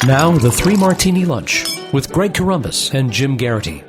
Now, the Three Martini Lunch with Greg Corombos and Jim Garrity.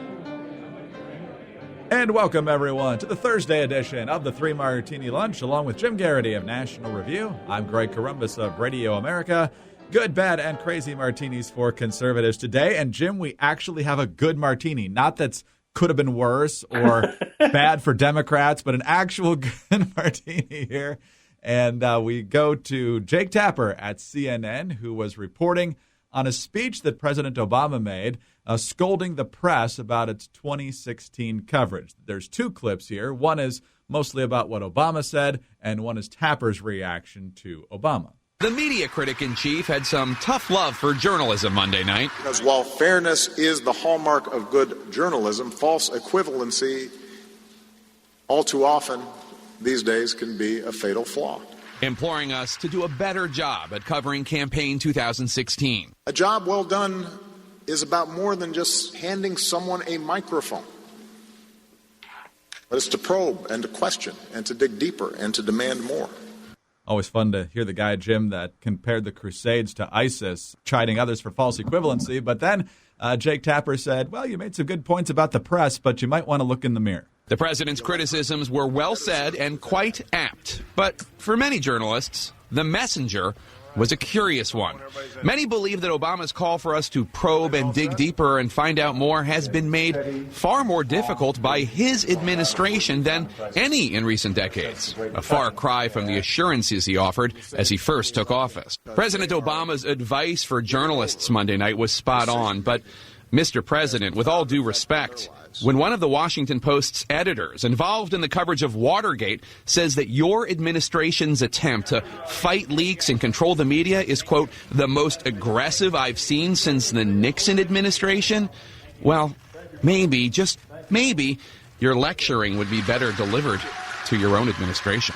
And welcome, everyone, to the Thursday edition of the Three Martini Lunch, along with Jim Garrity of National Review. I'm Greg Corombos of Radio America. Good, bad, and crazy martinis for conservatives today. And, Jim, we actually have a good martini. Not that's could have been worse or bad for Democrats, but an actual good martini here. And we go to Jake Tapper at CNN, who was reporting on a speech that President Obama made, scolding the press about its 2016 coverage. There's two clips here. One is mostly about what Obama said, and one is Tapper's reaction to Obama. The media critic-in-chief had some tough love for journalism Monday night. Because while fairness is the hallmark of good journalism, false equivalency all too often these days can be a fatal flaw. Imploring us to do a better job at covering campaign 2016. A job well done is about more than just handing someone a microphone. But it's to probe and to question and to dig deeper and to demand more. Always fun to hear the guy, Jim, that compared the Crusades to ISIS, chiding others for false equivalency. But then Jake Tapper said, well, you made some good points about the press, but you might want to look in the mirror. The president's criticisms were well said and quite apt. But for many journalists, the messenger was a curious one. Many believe that Obama's call for us to probe and dig deeper and find out more has been made far more difficult by his administration than any in recent decades, a far cry from the assurances he offered as he first took office. President Obama's advice for journalists Monday night was spot on, but Mr. President, with all due respect, when one of the Washington Post's editors involved in the coverage of Watergate says that your administration's attempt to fight leaks and control the media is, quote, the most aggressive I've seen since the Nixon administration, well, maybe, just maybe, your lecturing would be better delivered to your own administration.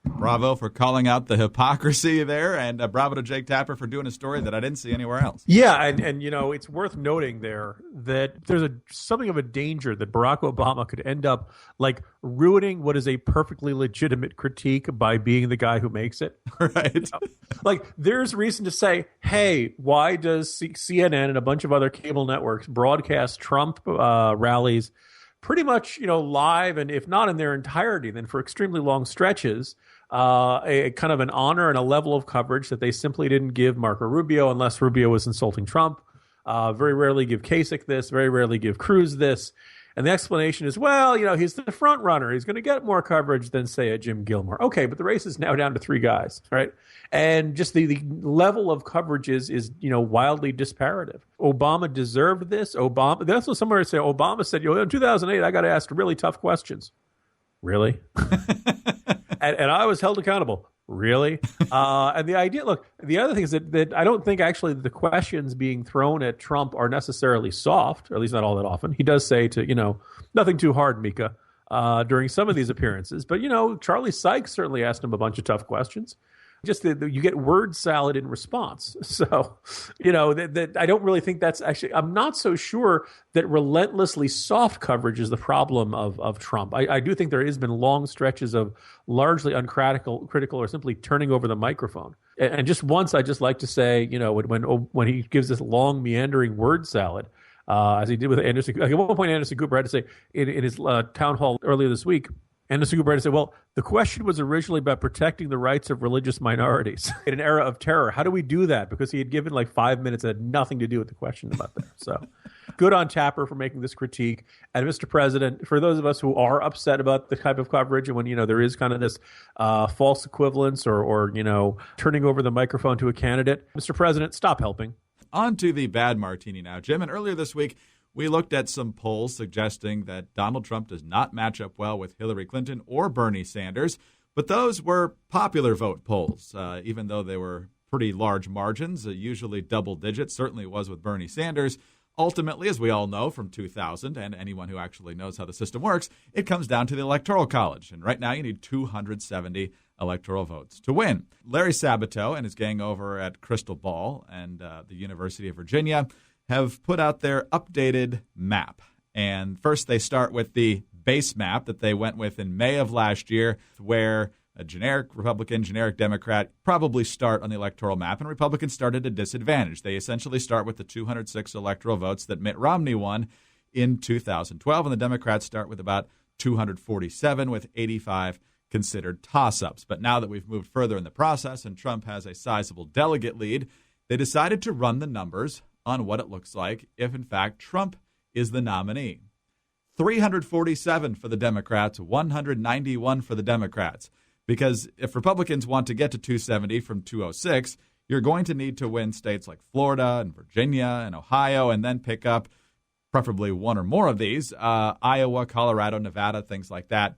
Bravo for calling out the hypocrisy there, and bravo to Jake Tapper for doing a story that I didn't see anywhere else. Yeah, and you know, it's worth noting there that there's something of a danger that Barack Obama could end up like ruining what is a perfectly legitimate critique by being the guy who makes it. Right. Like, there's reason to say, hey, why does CNN and a bunch of other cable networks broadcast Trump rallies pretty much, you know, live, and if not in their entirety, then for extremely long stretches, a kind of an honor and a level of coverage that they simply didn't give Marco Rubio unless Rubio was insulting Trump. Very rarely give Kasich this, very rarely give Cruz this. And the explanation is, well, you know, he's the front runner. He's going to get more coverage than, say, a Jim Gilmore. Okay, but the race is now down to three guys, right? And just the level of coverage is, you know, wildly disparative. Obama deserved this. That's what somebody said. Obama said, you know, in 2008, I got asked really tough questions. Really? and I was held accountable. Really? And the idea, look, the other thing is that I don't think actually the questions being thrown at Trump are necessarily soft, or at least not all that often. He does say to, you know, nothing too hard, Mika, during some of these appearances. But, you know, Charlie Sykes certainly asked him a bunch of tough questions. Just that you get word salad in response. So, you know, that I don't really think that's actually, I'm not so sure that relentlessly soft coverage is the problem of Trump. I do think there has been long stretches of largely uncritical or simply turning over the microphone. And just once, I just like to say, you know, when he gives this long meandering word salad, as he did with Anderson, like at one point Anderson Cooper had to say in his town hall earlier this week, Anderson Cooper had to say, well, the question was originally about protecting the rights of religious minorities in an era of terror. How do we do that? Because he had given like 5 minutes that had nothing to do with the question about that. So good on Tapper for making this critique. And Mr. President, for those of us who are upset about the type of coverage and when, you know, there is kind of this false equivalence or, you know, turning over the microphone to a candidate, Mr. President, stop helping. On to the bad martini now, Jim. And earlier this week, we looked at some polls suggesting that Donald Trump does not match up well with Hillary Clinton or Bernie Sanders, but those were popular vote polls, even though they were pretty large margins, usually double digits, certainly was with Bernie Sanders. Ultimately, as we all know from 2000, and anyone who actually knows how the system works, it comes down to the Electoral College. And right now you need 270 electoral votes to win. Larry Sabato and his gang over at Crystal Ball and the University of Virginia have put out their updated map. And first they start with the base map that they went with in May of last year, where a generic Republican, generic Democrat, probably start on the electoral map, and Republicans start at a disadvantage. They essentially start with the 206 electoral votes that Mitt Romney won in 2012, and the Democrats start with about 247, with 85 considered toss-ups. But now that we've moved further in the process and Trump has a sizable delegate lead, they decided to run the numbers on what it looks like if, in fact, Trump is the nominee. 347 for the Democrats, 191 for the Democrats. Because if Republicans want to get to 270 from 206, you're going to need to win states like Florida and Virginia and Ohio, and then pick up preferably one or more of these, Iowa, Colorado, Nevada, things like that.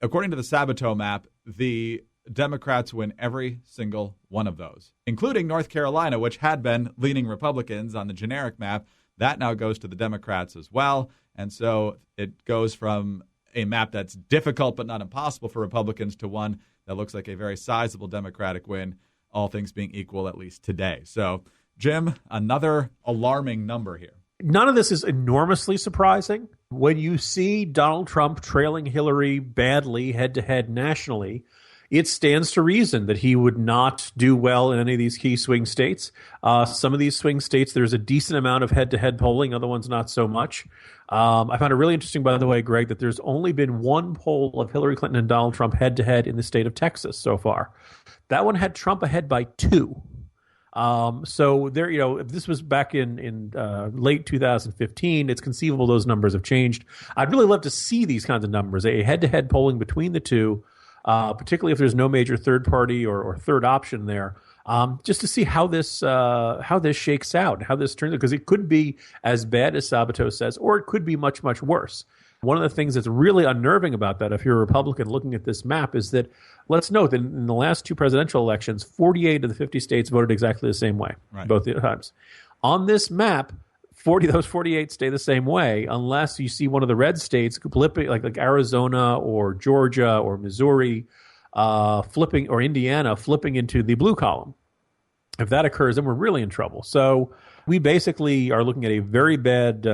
According to the Sabato map, the Democrats win every single one of those, including North Carolina, which had been leaning Republicans on the generic map. That now goes to the Democrats as well. And so it goes from a map that's difficult but not impossible for Republicans to one that looks like a very sizable Democratic win, all things being equal, at least today. So, Jim, another alarming number here. None of this is enormously surprising. When you see Donald Trump trailing Hillary badly head-to-head nationally, it stands to reason that he would not do well in any of these key swing states. Some of these swing states, there's a decent amount of head-to-head polling. Other ones, not so much. I found it really interesting, by the way, Greg, that there's only been one poll of Hillary Clinton and Donald Trump head-to-head in the state of Texas so far. That one had Trump ahead by 2. So there, if this was back in late 2015, it's conceivable those numbers have changed. I'd really love to see these kinds of numbers, a head-to-head polling between the two, particularly if there's no major third party or third option there, just to see how this shakes out, how this turns out, because it could be as bad as Sabato says, or it could be much, much worse. One of the things that's really unnerving about that, if you're a Republican looking at this map, is that let's note that in the last 2 presidential elections, 48 of the 50 states voted exactly the same way, right, both times. On this map, those 48 stay the same way unless you see one of the red states flipping, like Arizona or Georgia or Missouri, flipping, or Indiana flipping into the blue column. If that occurs, then we're really in trouble. So we basically are looking at a very bad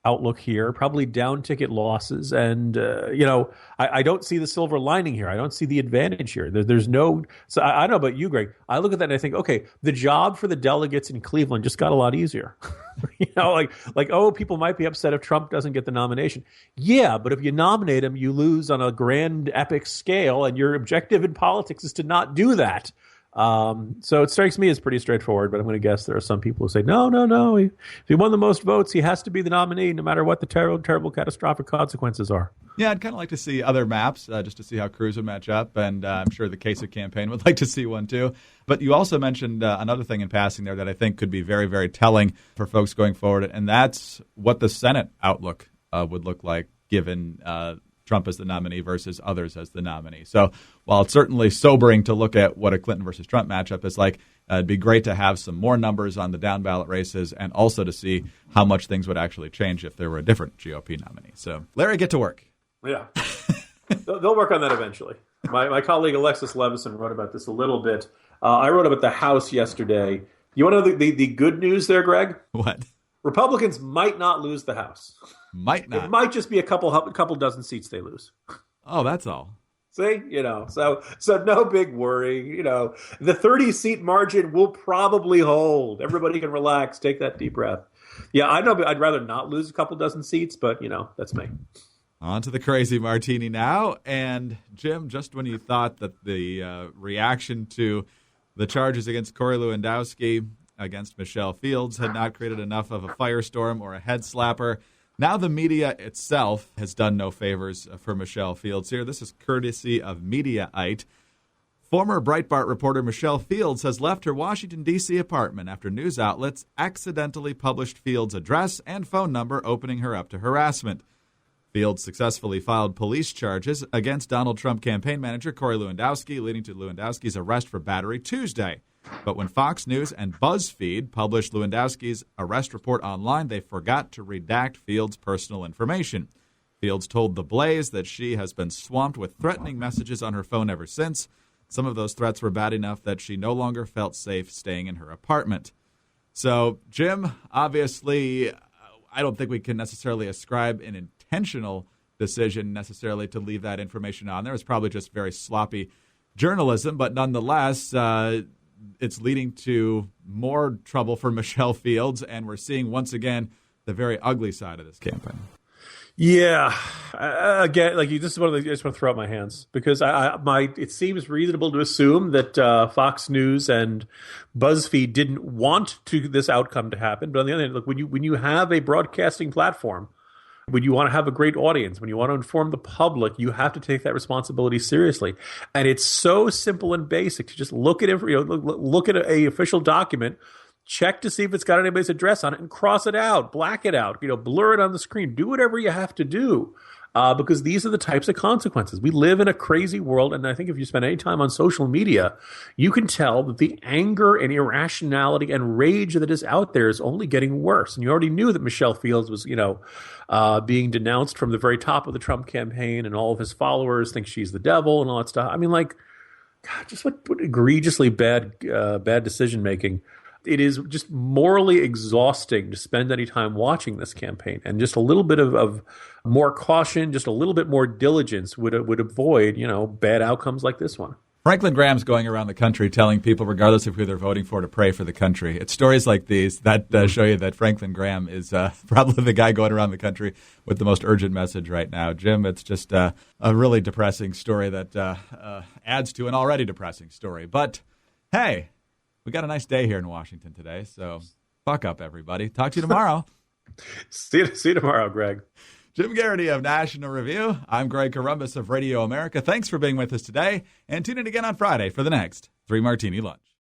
outlook here, probably down ticket losses. And, I don't see the silver lining here. I don't see the advantage here. There's no, so I don't know about you, Greg. I look at that and I think, okay, the job for the delegates in Cleveland just got a lot easier. People might be upset if Trump doesn't get the nomination. Yeah, but if you nominate him, you lose on a grand epic scale, and your objective in politics is to not do that. So it strikes me as pretty straightforward, but I'm going to guess there are some people who say, no. If he won the most votes, he has to be the nominee, no matter what the terrible, terrible, catastrophic consequences are. Yeah, I'd kind of like to see other maps just to see how Cruz would match up, and I'm sure the Kasich campaign would like to see one too. But you also mentioned another thing in passing there that I think could be very, very telling for folks going forward, and that's what the Senate outlook would look like given Trump as the nominee versus others as the nominee. So while it's certainly sobering to look at what a Clinton versus Trump matchup is like, it'd be great to have some more numbers on the down ballot races, and also to see how much things would actually change if there were a different GOP nominee. So, Larry, get to work. Yeah. They'll work on that eventually. My colleague Alexis Levison wrote about this a little bit. I wrote about the House yesterday. You want to know the good news there, Greg? What? Republicans might not lose the House. Might not. It might just be a couple dozen seats they lose. Oh, that's all. See, so no big worry. The 30-seat margin will probably hold. Everybody can relax, take that deep breath. Yeah, I know, but I'd rather not lose a couple dozen seats, but that's me. On to the crazy Martini now. And Jim, just when you thought that the reaction to the charges against Corey Lewandowski against Michelle Fields had not created enough of a firestorm or a head slapper, now the media itself has done no favors for Michelle Fields here. This is courtesy of Mediaite. Former Breitbart reporter Michelle Fields has left her Washington, D.C. apartment after news outlets accidentally published Fields' address and phone number, opening her up to harassment. Fields successfully filed police charges against Donald Trump campaign manager Corey Lewandowski, leading to Lewandowski's arrest for battery Tuesday. But when Fox News and BuzzFeed published Lewandowski's arrest report online, they forgot to redact Fields' personal information. Fields told The Blaze that she has been swamped with threatening messages on her phone ever since. Some of those threats were bad enough that she no longer felt safe staying in her apartment. So, Jim, obviously, I don't think we can necessarily ascribe an intentional decision necessarily to leave that information on there. It's probably just very sloppy journalism, but nonetheless, it's leading to more trouble for Michelle Fields, and we're seeing once again the very ugly side of this campaign. Yeah, again, like you, this is one of the. I just want to throw up my hands because it seems reasonable to assume that Fox News and BuzzFeed didn't want this outcome to happen. But on the other hand, look, when you have a broadcasting platform, when you want to have a great audience, when you want to inform the public, you have to take that responsibility seriously. And it's so simple and basic to just look at look at a official document. Check to see if it's got anybody's address on it and cross it out, black it out, blur it on the screen. Do whatever you have to do because these are the types of consequences. We live in a crazy world, and I think if you spend any time on social media, you can tell that the anger and irrationality and rage that is out there is only getting worse. And you already knew that Michelle Fields was, being denounced from the very top of the Trump campaign, and all of his followers think she's the devil and all that stuff. I mean, like, God, just what egregiously bad decision making. It is just morally exhausting to spend any time watching this campaign, and just a little bit of more caution, just a little bit more diligence would avoid, bad outcomes like this one. Franklin Graham's going around the country telling people, regardless of who they're voting for, to pray for the country. It's stories like these that show you that Franklin Graham is probably the guy going around the country with the most urgent message right now. Jim, it's just a really depressing story that adds to an already depressing story. But, hey, we got a nice day here in Washington today, so fuck up, everybody. Talk to you tomorrow. See you tomorrow, Greg. Jim Garrity of National Review. I'm Greg Corombos of Radio America. Thanks for being with us today, and tune in again on Friday for the next 3 Martini Lunch.